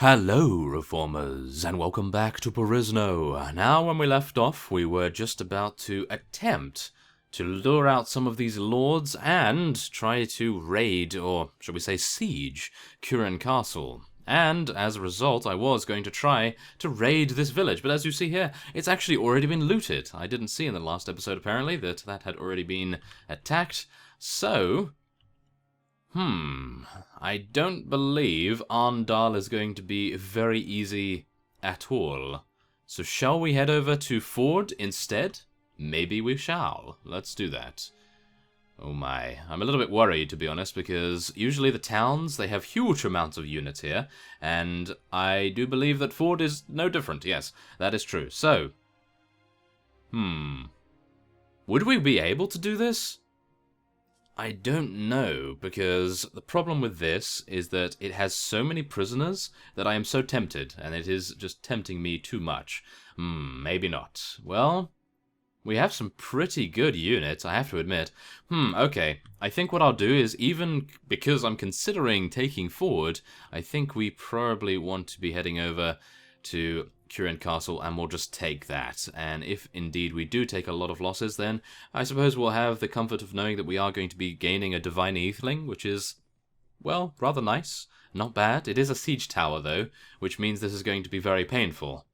Hello, Reformers, and welcome back to Perisno. Now, when we left off, we were just about to attempt to lure out some of these lords and try to raid, or shall we say siege, Kurin Castle. And, as a result, I was going to try to raid this village, but as you see here, it's actually already been looted. I didn't see in the last episode, apparently, that had already been attacked, so I don't believe Arndal is going to be very easy at all. So shall we head over to Ford instead? Maybe we shall. Let's do that. Oh my, I'm a little bit worried, to be honest, because usually the towns, they have huge amounts of units here, and I do believe that Ford is no different. Yes, that is true. So, would we be able to do this? I don't know, because the problem with this is that it has so many prisoners that I am so tempted, and it is just tempting me too much. Maybe not. Well, we have some pretty good units, I have to admit. Okay. I think what I'll do is, even because I'm considering taking forward, I think we probably want to be heading over to Kurin Castle, and we'll just take that. And if indeed we do take a lot of losses, then I suppose we'll have the comfort of knowing that we are going to be gaining a Divine Atheling, which is, well, rather nice. Not bad. It is a siege tower, though, which means this is going to be very painful.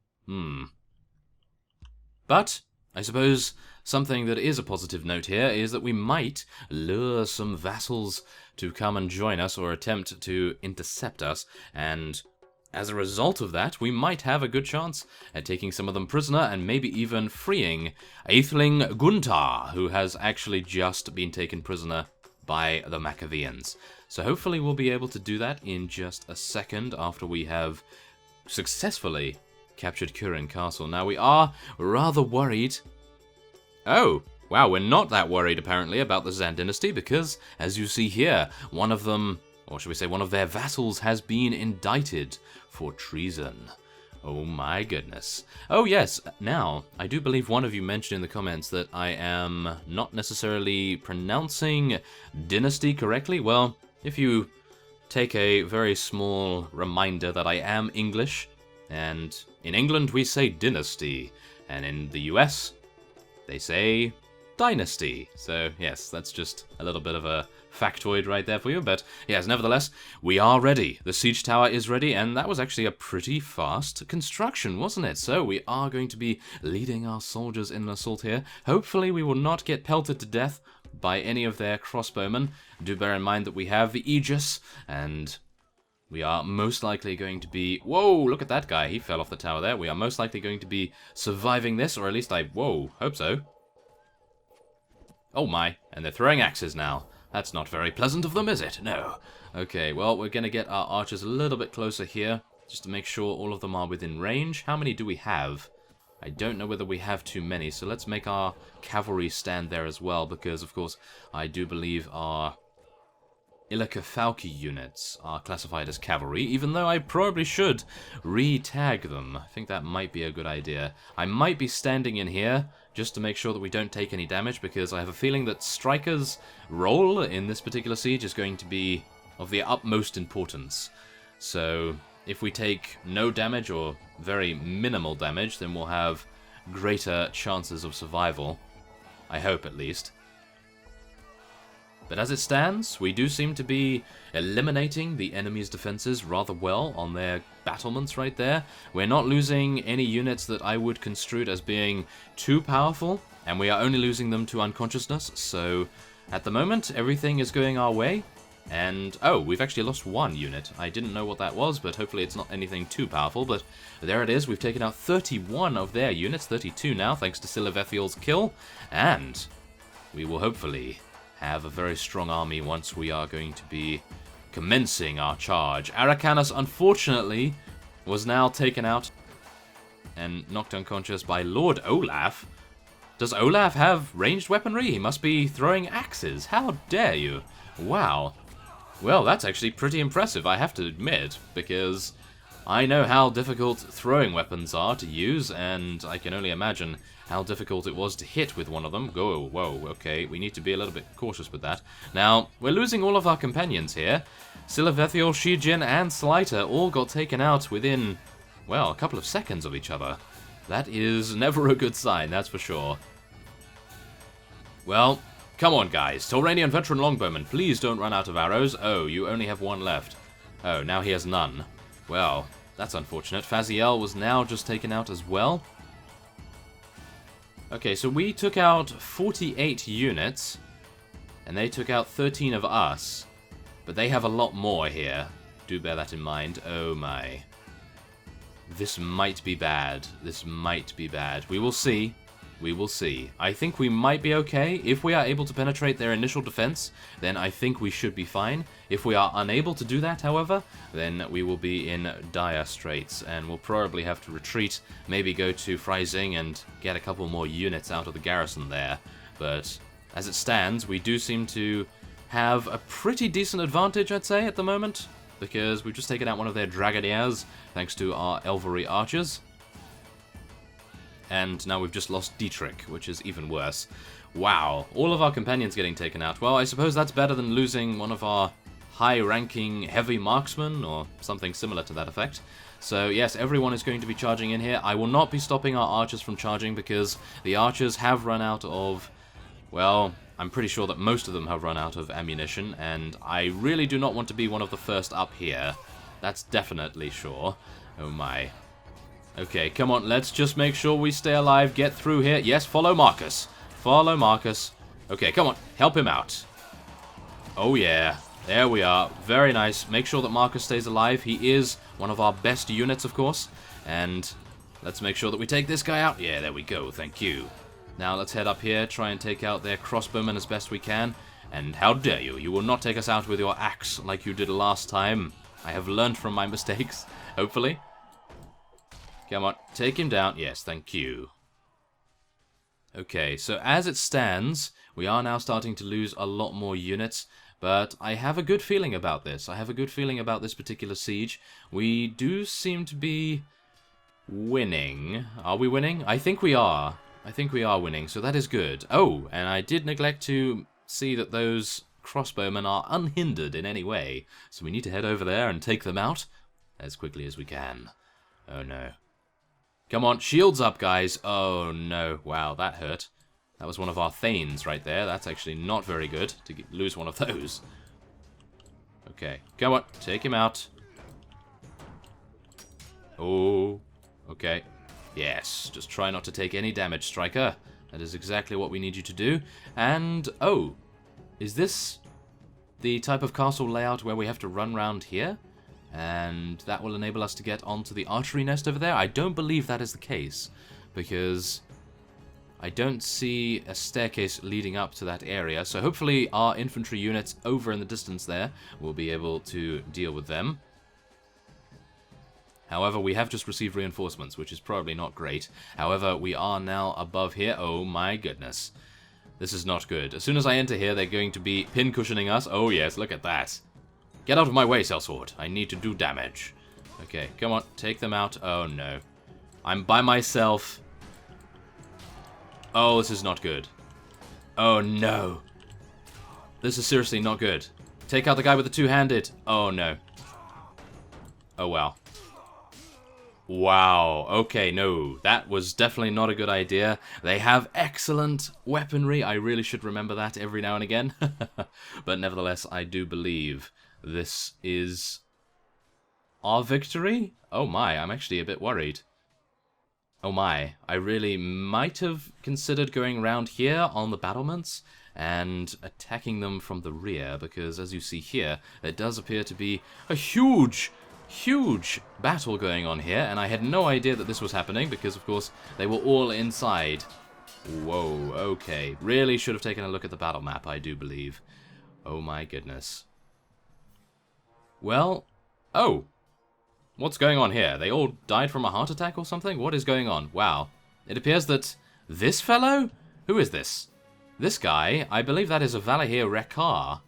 But I suppose something that is a positive note here is that we might lure some vassals to come and join us or attempt to intercept us, and as a result of that, we might have a good chance at taking some of them prisoner and maybe even freeing Atheling Guntar, who has actually just been taken prisoner by the Maccabeans. So hopefully we'll be able to do that in just a second after we have successfully captured Kurin Castle. Now, we are rather worried. Oh, wow, we're not that worried apparently about the Zann dynasty, because as you see here, one of them, or should we say one of their vassals, has been indicted for treason. Oh my goodness. Oh yes, now, I do believe one of you mentioned in the comments that I am not necessarily pronouncing dynasty correctly. Well, if you take a very small reminder that I am English, and in England we say dynasty, and in the US they say dynasty. So yes, that's just a little bit of a factoid right there for you, but yes, nevertheless, we are ready. The siege tower is ready, and that was actually a pretty fast construction, wasn't it? So we are going to be leading our soldiers in an assault here. Hopefully we will not get pelted to death by any of their crossbowmen. Do bear in mind that we have the Aegis, and we are most likely going to be... Whoa, look at that guy. He fell off the tower there. We are most likely going to be surviving this, or at least hope so. Oh my, and they're throwing axes now. That's not very pleasant of them, is it? No. Okay, well, we're going to get our archers a little bit closer here, just to make sure all of them are within range. How many do we have? I don't know whether we have too many, so let's make our cavalry stand there as well, because, of course, I do believe our Illican units are classified as cavalry, even though I probably should re-tag them. I think that might be a good idea. I might be standing in here just to make sure that we don't take any damage, because I have a feeling that Striker's role in this particular siege is going to be of the utmost importance. So if we take no damage or very minimal damage, then we'll have greater chances of survival. I hope, at least. But as it stands, we do seem to be eliminating the enemy's defenses rather well on their battlements right there. We're not losing any units that I would construe as being too powerful, and we are only losing them to unconsciousness, so at the moment, everything is going our way. And, oh, we've actually lost one unit. I didn't know what that was, but hopefully it's not anything too powerful, but there it is. We've taken out 31 of their units, 32 now, thanks to Silavethiel's kill, and we will hopefully have a very strong army once we are going to be commencing our charge. Arakanus, unfortunately, was now taken out and knocked unconscious by Lord Olaf. Does Olaf have ranged weaponry? He must be throwing axes. How dare you? Wow. Well, that's actually pretty impressive, I have to admit, because I know how difficult throwing weapons are to use, and I can only imagine how difficult it was to hit with one of them. Go, whoa, okay, we need to be a little bit cautious with that. Now, we're losing all of our companions here. Silavethiel, Shijin, and Slighter all got taken out within, well, a couple of seconds of each other. That is never a good sign, that's for sure. Well, come on, guys. Tolranian veteran longbowman, please don't run out of arrows. Oh, you only have one left. Oh, now he has none. Well, that's unfortunate. Faziel was now just taken out as well. Okay, so we took out 48 units, and they took out 13 of us. But they have a lot more here. Do bear that in mind. Oh my. This might be bad. This might be bad. We will see. We will see. I think we might be okay. If we are able to penetrate their initial defense, then I think we should be fine. If we are unable to do that, however, then we will be in dire straits, and we'll probably have to retreat, maybe go to Freising and get a couple more units out of the garrison there. But as it stands, we do seem to have a pretty decent advantage, I'd say, at the moment, because we've just taken out one of their Dragoniers, thanks to our Elvery archers. And now we've just lost Dietrich, which is even worse. Wow, all of our companions getting taken out. Well, I suppose that's better than losing one of our high-ranking heavy marksmen, or something similar to that effect. So yes, everyone is going to be charging in here. I will not be stopping our archers from charging, because the archers have run out of, well, I'm pretty sure that most of them have run out of ammunition, and I really do not want to be one of the first up here. That's definitely sure. Oh my. Okay, come on, let's just make sure we stay alive, get through here. Yes, follow Marcus. Follow Marcus. Okay, come on, help him out. Oh yeah, there we are. Very nice. Make sure that Marcus stays alive. He is one of our best units, of course. And let's make sure that we take this guy out. Yeah, there we go, thank you. Now let's head up here, try and take out their crossbowmen as best we can. And how dare you? You will not take us out with your axe like you did last time. I have learned from my mistakes, hopefully. Come on, take him down. Yes, thank you. Okay, so as it stands, we are now starting to lose a lot more units, but I have a good feeling about this. I have a good feeling about this particular siege. We do seem to be winning. Are we winning? I think we are. I think we are winning, so that is good. Oh, and I did neglect to see that those crossbowmen are unhindered in any way, so we need to head over there and take them out as quickly as we can. Oh no. Come on, shields up, guys. Oh, no. Wow, that hurt. That was one of our Thanes right there. That's actually not very good to lose one of those. Okay, come on, take him out. Oh, okay. Yes, just try not to take any damage, Striker. That is exactly what we need you to do. And, oh, is this the type of castle layout where we have to run around here? And that will enable us to get onto the archery nest over there? I don't believe that is the case, because I don't see a staircase leading up to that area. So hopefully our infantry units over in the distance there will be able to deal with them. However, we have just received reinforcements, which is probably not great. However, we are now above here. Oh my goodness. This is not good. As soon as I enter here, they're going to be pin-cushioning us. Oh yes, look at that. Get out of my way, Sellsword. I need to do damage. Okay, come on, take them out. Oh no. I'm by myself. Oh, this is not good. Oh no. This is seriously not good. Take out the guy with the two-handed. Oh no. Oh well. Wow, okay, no, that was definitely not a good idea. They have excellent weaponry. I really should remember that every now and again. But nevertheless, I do believe this is our victory? Oh my, I'm actually a bit worried. Oh my, I really might have considered going around here on the battlements and attacking them from the rear, because as you see here, there does appear to be a huge battle going on here, and I had no idea that this was happening, because of course they were all inside. Whoa, okay. Really should have taken a look at the battle map, I do believe. Oh my goodness. Well, oh. What's going on here? They all died from a heart attack or something? What is going on? Wow. It appears that this fellow? Who is this? This guy, I believe that is a Valahir Rekar.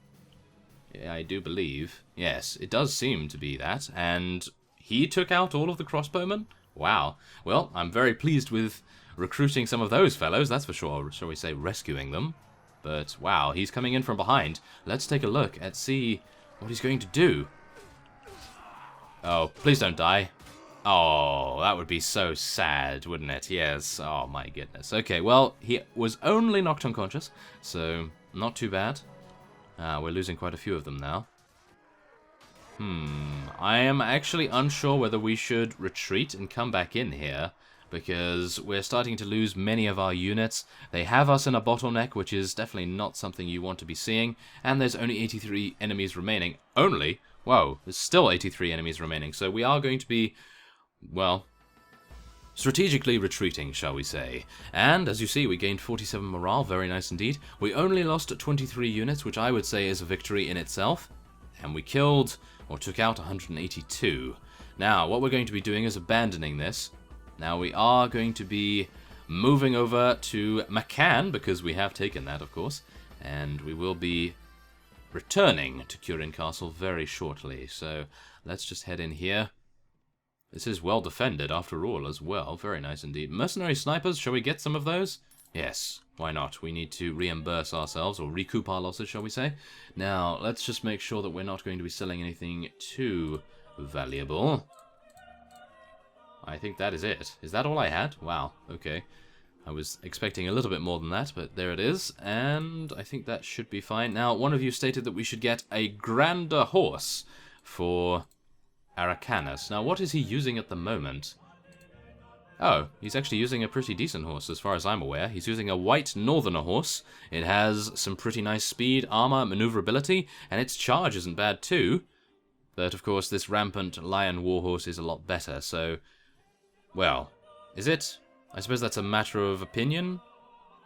Yeah, I do believe. Yes, it does seem to be that. And he took out all of the crossbowmen? Wow. Well, I'm very pleased with recruiting some of those fellows, that's for sure. Shall we say rescuing them? But, wow, he's coming in from behind. Let's take a look and see what he's going to do. Oh, please don't die. Oh, that would be so sad, wouldn't it? Yes. Oh, my goodness. Okay, well, he was only knocked unconscious, so not too bad. We're losing quite a few of them now. I am actually unsure whether we should retreat and come back in here, because we're starting to lose many of our units. They have us in a bottleneck, which is definitely not something you want to be seeing, and there's only 83 enemies remaining. Only? Whoa, there's still 83 enemies remaining, so we are going to be, well, strategically retreating, shall we say. And, as you see, we gained 47 morale, very nice indeed. We only lost 23 units, which I would say is a victory in itself, and we killed, or took out 182. Now, what we're going to be doing is abandoning this. Now, we are going to be moving over to Macan, because we have taken that, of course, and we will be returning to Curin Castle very shortly. So, let's just head in here. This is well defended, after all, as well. Very nice indeed. Mercenary snipers, shall we get some of those? Yes, why not? We need to reimburse ourselves, or recoup our losses, shall we say. Now, let's just make sure that we're not going to be selling anything too valuable. I think that is it. Is that all I had? Wow, okay. I was expecting a little bit more than that, but there it is. And I think that should be fine. Now, one of you stated that we should get a grander horse for Aracanus. Now, what is he using at the moment? Oh, he's actually using a pretty decent horse, as far as I'm aware. He's using a white northerner horse. It has some pretty nice speed, armor, maneuverability, and its charge isn't bad too. But, of course, this rampant lion warhorse is a lot better, so... Well, is it? I suppose that's a matter of opinion?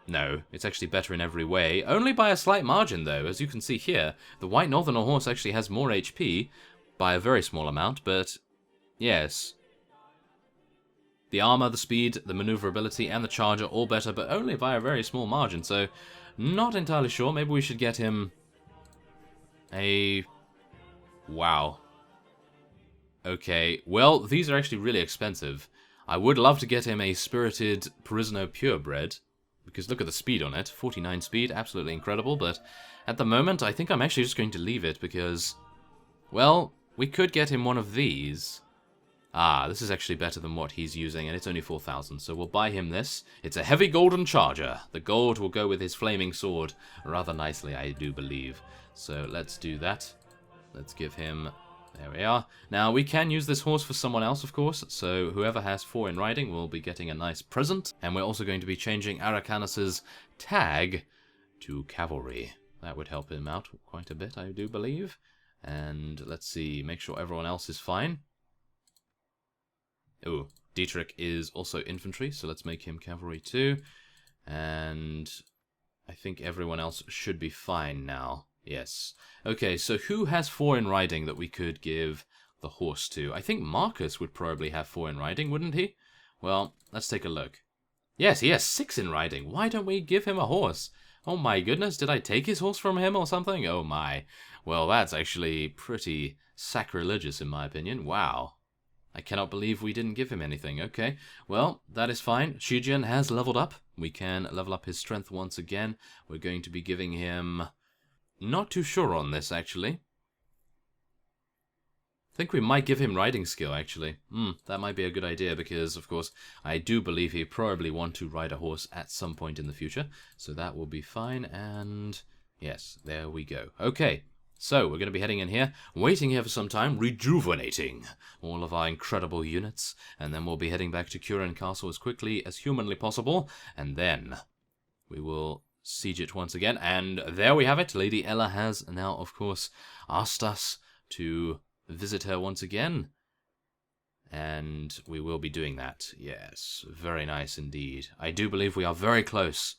No, it's actually better in every way. Only by a slight margin, though. As you can see here, the white northerner horse actually has more HP, by a very small amount, but yes. The armor, the speed, the maneuverability, and the charge are all better, but only by a very small margin, so not entirely sure. Maybe we should get him a... Wow. Okay, well, these are actually really expensive. I would love to get him a spirited Perisno purebred, because look at the speed on it. 49 speed, absolutely incredible, but at the moment, I think I'm actually just going to leave it, because, well, we could get him one of these. Ah, this is actually better than what he's using, and it's only 4,000, so we'll buy him this. It's a heavy golden charger. The gold will go with his flaming sword rather nicely, I do believe. So let's do that. Let's give him... There we are. Now, we can use this horse for someone else, of course, so whoever has 4 in riding will be getting a nice present, and we're also going to be changing Aracanus's tag to cavalry. That would help him out quite a bit, I do believe. And let's see, make sure everyone else is fine. Ooh, Dietrich is also infantry, so let's make him cavalry too. And I think everyone else should be fine now. Yes. Okay, so who has 4 in riding that we could give the horse to? I think Marcus would probably have 4 in riding, wouldn't he? Well, let's take a look. Yes, he has 6 in riding. Why don't we give him a horse? Oh my goodness, did I take his horse from him or something? Oh my. Well, that's actually pretty sacrilegious in my opinion. Wow. I cannot believe we didn't give him anything. Okay, well, that is fine. Shijian has leveled up. We can level up his strength once again. We're going to be giving him... Not too sure on this, actually. I think we might give him riding skill, actually. That might be a good idea, because, of course, I do believe he probably want to ride a horse at some point in the future. So that will be fine, and... Yes, there we go. Okay. So, we're going to be heading in here, waiting here for some time, rejuvenating all of our incredible units, and then we'll be heading back to Curin Castle as quickly as humanly possible, and then we will siege it once again, and there we have it. Lady Ella has now, of course, asked us to visit her once again, and we will be doing that. Yes, very nice indeed. I do believe we are very close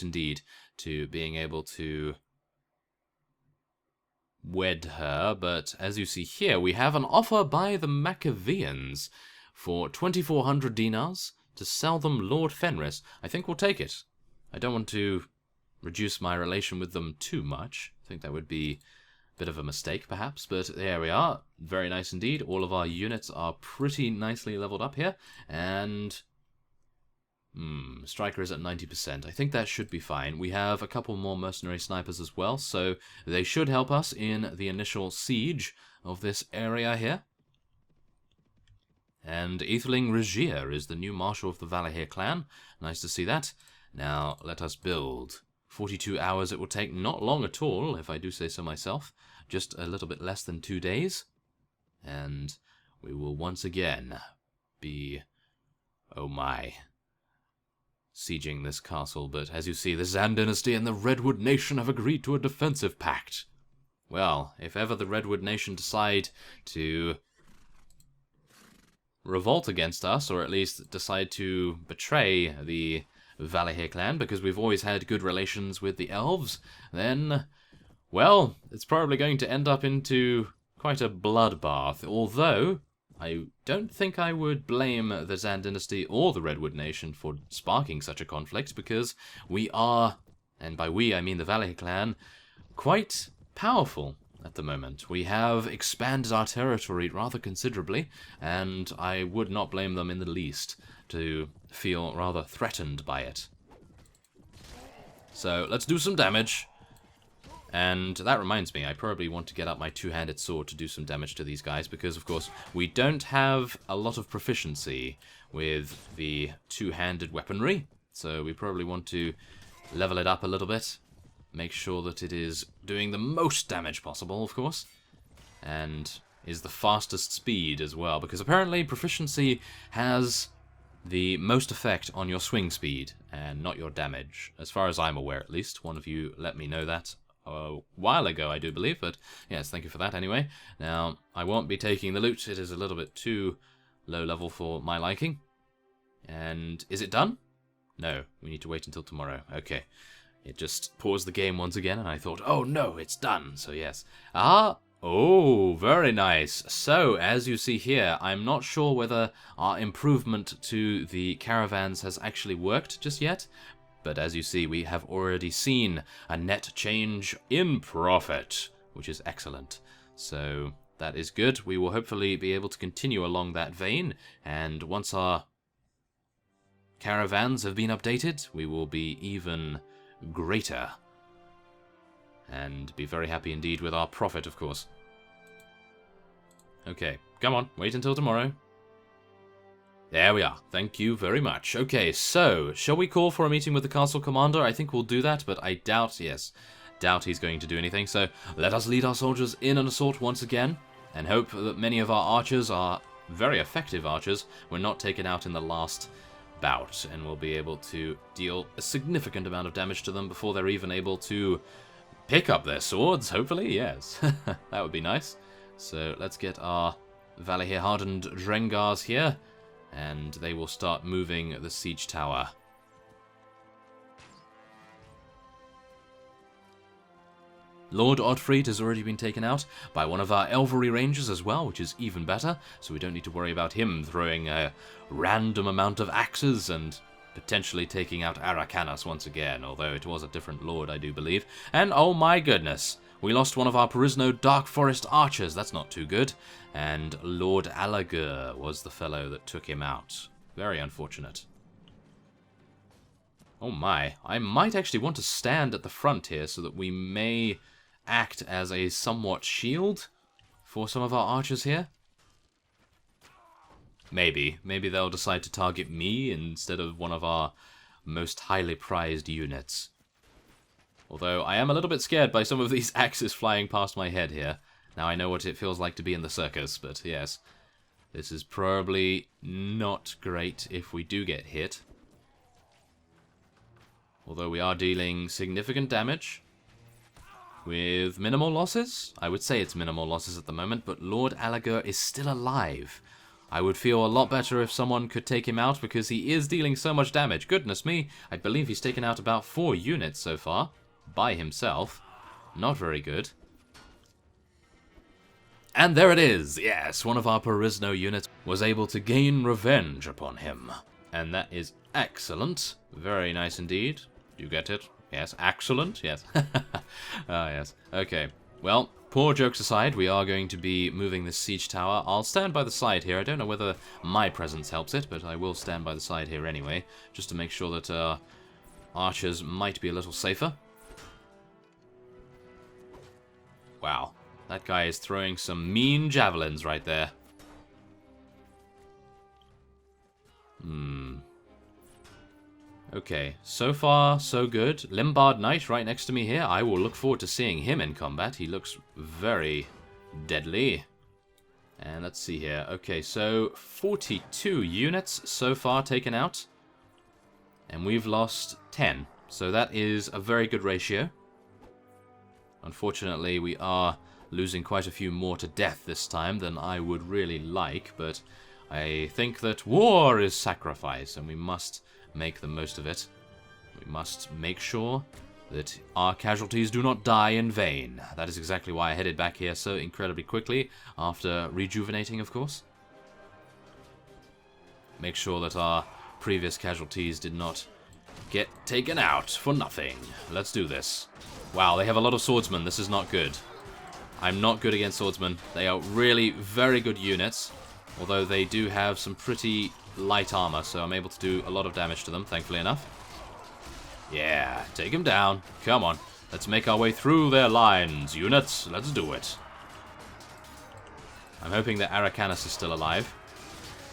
indeed to being able to wed her, but as you see here, we have an offer by the Maccabeans for 2,400 dinars to sell them Lord Fenris. I think we'll take it. I don't want to reduce my relation with them too much. I think that would be a bit of a mistake, perhaps, but there we are. Very nice indeed. All of our units are pretty nicely leveled up here, and Striker is at 90%. I think that should be fine. We have a couple more mercenary snipers as well, so they should help us in the initial siege of this area here. And Aetheling Regier is the new marshal of the Valahir clan. Nice to see that. Now, let us build. 42 hours it will take. Not long at all, if I do say so myself. Just a little bit less than 2 days. And we will once again be... oh my... sieging this castle, but as you see, the Zann dynasty and the Redwood Nation have agreed to a defensive pact. Well, if ever the Redwood Nation decide to revolt against us, or at least decide to betray the Valahir clan, because we've always had good relations with the elves, then, well, it's probably going to end up into quite a bloodbath, although I don't think I would blame the Zann dynasty or the Redwood Nation for sparking such a conflict, because we are, and by we I mean the Valahir clan, quite powerful at the moment. We have expanded our territory rather considerably, and I would not blame them in the least to feel rather threatened by it. So let's do some damage. And that reminds me, I probably want to get out my two-handed sword to do some damage to these guys, because, of course, we don't have a lot of proficiency with the two-handed weaponry, so we probably want to level it up a little bit, make sure that it is doing the most damage possible, of course, and is the fastest speed as well, because apparently proficiency has the most effect on your swing speed, and not your damage, as far as I'm aware at least. One of you let me know that a while ago, I do believe, but yes, thank you for that anyway. Now, I won't be taking the loot, it is a little bit too low level for my liking. And is it done? No, we need to wait until tomorrow. Okay, it just paused the game once again, and I thought, oh no, it's done, so yes. Oh, very nice. So, as you see here, I'm not sure whether our improvement to the caravans has actually worked just yet, but as you see, we have already seen a net change in profit, which is excellent. So that is good. We will hopefully be able to continue along that vein, and once our caravans have been updated, we will be even greater. And be very happy indeed with our profit, of course. Okay, come on, wait until tomorrow. There we are. Thank you very much. Okay, so, shall we call for a meeting with the castle commander? I think we'll do that, but I doubt he's going to do anything. So, let us lead our soldiers in an assault once again, and hope that many of our archers, are very effective archers, were not taken out in the last bout, and we'll be able to deal a significant amount of damage to them before they're even able to pick up their swords, hopefully, yes. That would be nice. So, let's get our Valahir hardened Drengars here, and they will start moving the siege tower. Lord Oddfried has already been taken out by one of our Elvery Rangers as well, which is even better, so we don't need to worry about him throwing a random amount of axes and potentially taking out Arakanas once again, although it was a different lord, I do believe. And oh my goodness, we lost one of our Perisno Dark Forest archers, that's not too good. And Lord Alagur was the fellow that took him out. Very unfortunate. Oh my, I might actually want to stand at the front here so that we may act as a somewhat shield for some of our archers here. Maybe they'll decide to target me instead of one of our most highly prized units. Although I am a little bit scared by some of these axes flying past my head here. Now I know what it feels like to be in the circus, but yes, this is probably not great if we do get hit. Although we are dealing significant damage with minimal losses. I would say it's minimal losses at the moment, but Lord Alagur is still alive. I would feel a lot better if someone could take him out, because he is dealing so much damage. Goodness me, I believe he's taken out about 4 units so far, by himself. Not very good. And there it is! Yes, one of our Perisno units was able to gain revenge upon him. And that is excellent. Very nice indeed. You get it? Yes, excellent? Yes. Ah, yes. Okay. Well, poor jokes aside, we are going to be moving this siege tower. I'll stand by the side here. I don't know whether my presence helps it, but I will stand by the side here anyway, just to make sure that archers might be a little safer. Wow, that guy is throwing some mean javelins right there. Okay, so far, so good. Limbard Knight right next to me here. I will look forward to seeing him in combat. He looks very deadly. And let's see here. Okay, so 42 units so far taken out. And we've lost 10. So that is a very good ratio. Unfortunately, we are losing quite a few more to death this time than I would really like. But I think that war is sacrifice, and we must make the most of it. We must make sure that our casualties do not die in vain. That is exactly why I headed back here so incredibly quickly, after rejuvenating, of course. Make sure that our previous casualties did not get taken out for nothing. Let's do this. Wow, they have a lot of swordsmen. This is not good. I'm not good against swordsmen. They are really very good units, although they do have some pretty light armor, so I'm able to do a lot of damage to them, thankfully enough. Yeah, take him down. Come on. Let's make our way through their lines, units. Let's do it. I'm hoping that Arakanus is still alive.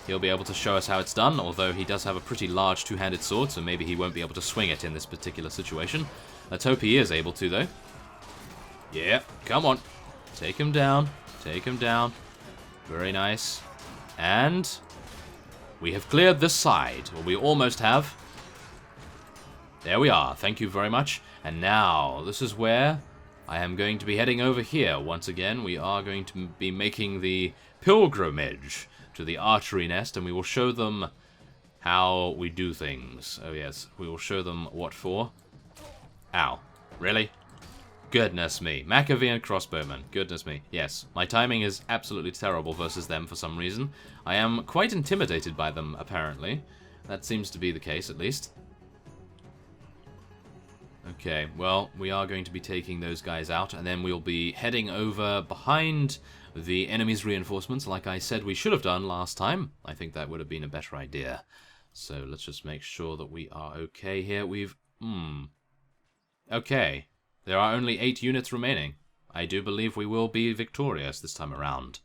He'll be able to show us how it's done, although he does have a pretty large two-handed sword, so maybe he won't be able to swing it in this particular situation. Let's hope he is able to, though. Yeah, come on. Take him down. Take him down. Very nice. And we have cleared this side. Well, we almost have. There we are. Thank you very much. And now, this is where I am going to be heading over here. Once again, we are going to be making the pilgrimage to the archery nest, and we will show them how we do things. Oh, yes. We will show them what for. Ow. Really? Goodness me. Machiavellian crossbowmen. Goodness me. Yes, my timing is absolutely terrible versus them for some reason. I am quite intimidated by them, apparently. That seems to be the case, at least. Okay, well, we are going to be taking those guys out, and then we'll be heading over behind the enemy's reinforcements, like I said we should have done last time. I think that would have been a better idea. So let's just make sure that we are okay here. Okay. There are only 8 units remaining. I do believe we will be victorious this time around.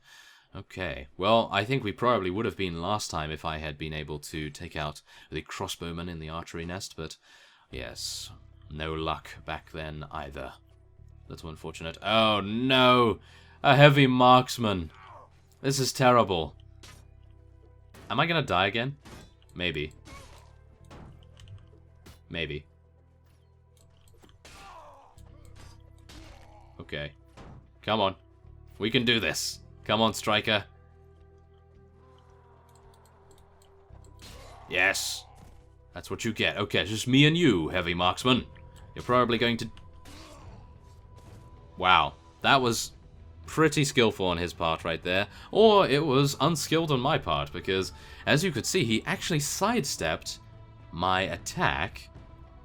Okay, well, I think we probably would have been last time if I had been able to take out the crossbowmen in the archery nest, but yes, no luck back then either. That's unfortunate. Oh no! A heavy marksman! This is terrible. Am I gonna die again? Maybe. Maybe. Okay. Come on. We can do this. Come on, striker. Yes. That's what you get. Okay, it's just me and you, heavy marksman. You're probably going to... Wow. That was pretty skillful on his part right there. Or it was unskilled on my part, because, as you could see, he actually sidestepped my attack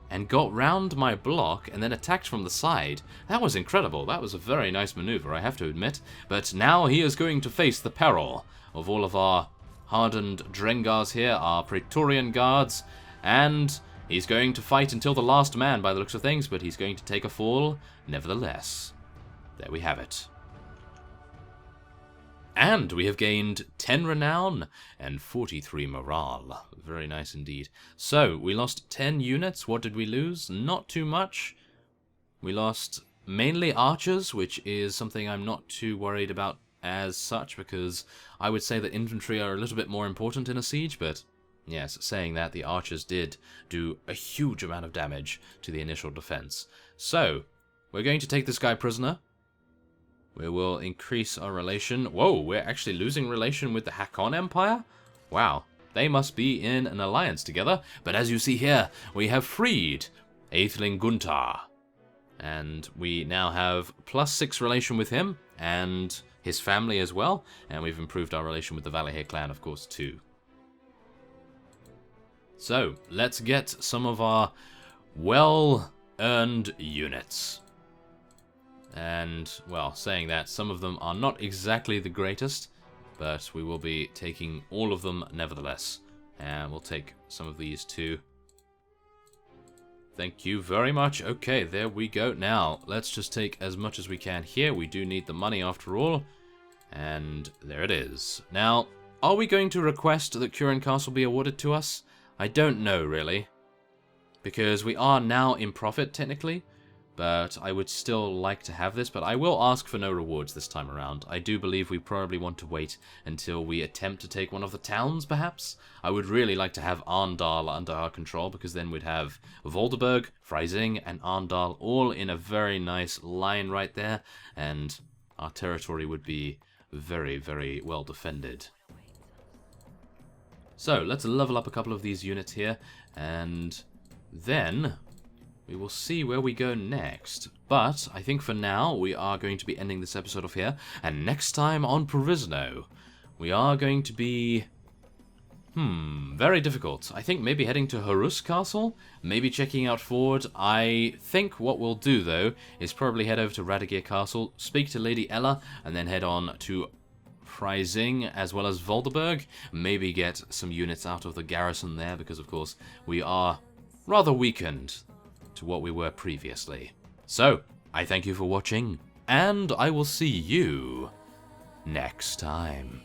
and got round my block and then attacked from the side. That was incredible. That was a very nice maneuver, I have to admit. But now he is going to face the peril of all of our hardened Drengars here, our Praetorian guards, and he's going to fight until the last man by the looks of things, but he's going to take a fall nevertheless. There we have it. And we have gained 10 renown and 43 morale. Very nice indeed. So, we lost 10 units. What did we lose? Not too much. We lost mainly archers, which is something I'm not too worried about as such, because I would say that infantry are a little bit more important in a siege, but yes, saying that, the archers did do a huge amount of damage to the initial defense. So, we're going to take this guy prisoner. We will increase our relation. Whoa, we're actually losing relation with the Hakon Empire? Wow, they must be in an alliance together. But as you see here, we have freed Atheling Guntar. And we now have +6 relation with him and his family as well. And we've improved our relation with the Valahir clan, of course, too. So, let's get some of our well-earned units. And, well, saying that, some of them are not exactly the greatest, but we will be taking all of them nevertheless. And we'll take some of these too. Thank you very much. Okay, there we go. Now, let's just take as much as we can here. We do need the money after all. And there it is. Now, are we going to request that Curran Castle be awarded to us? I don't know, really. Because we are now in profit, technically. But I would still like to have this, but I will ask for no rewards this time around. I do believe we probably want to wait until we attempt to take one of the towns, perhaps? I would really like to have Arndal under our control, because then we'd have Volderberg, Freising, and Arndal all in a very nice line right there, and our territory would be very, very well defended. So, let's level up a couple of these units here, and then we will see where we go next. But I think for now, we are going to be ending this episode off here. And next time on Perisno, we are going to be... very difficult. I think maybe heading to Horus Castle? Maybe checking out Ford. I think what we'll do, though, is probably head over to Radagir Castle, speak to Lady Ella, and then head on to Freising as well as Volderberg. Maybe get some units out of the garrison there, because, of course, we are rather weakened to what we were previously. So, I thank you for watching, and I will see you next time.